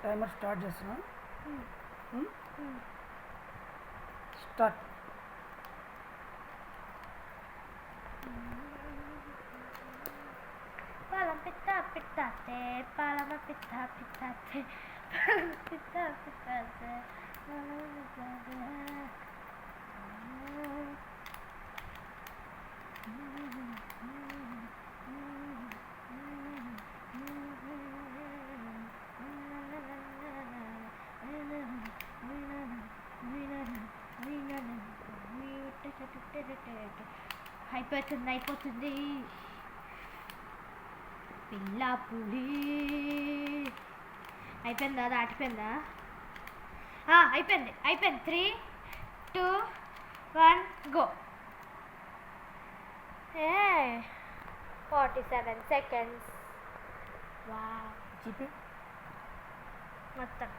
Timer start చేస్తున్నా. Start. పాలం పిత్త పిత్తాతే పాలమ పిత్త పిత్తాతే పాలం పిత్త పిత్తాతే అయిపోతుంది పిల్ల పులి. అయిపోయిందా? దాటిపోయిందా? అయిపోయింది 3, 2, 1 గో. 47 seconds. చూపి మొత్తం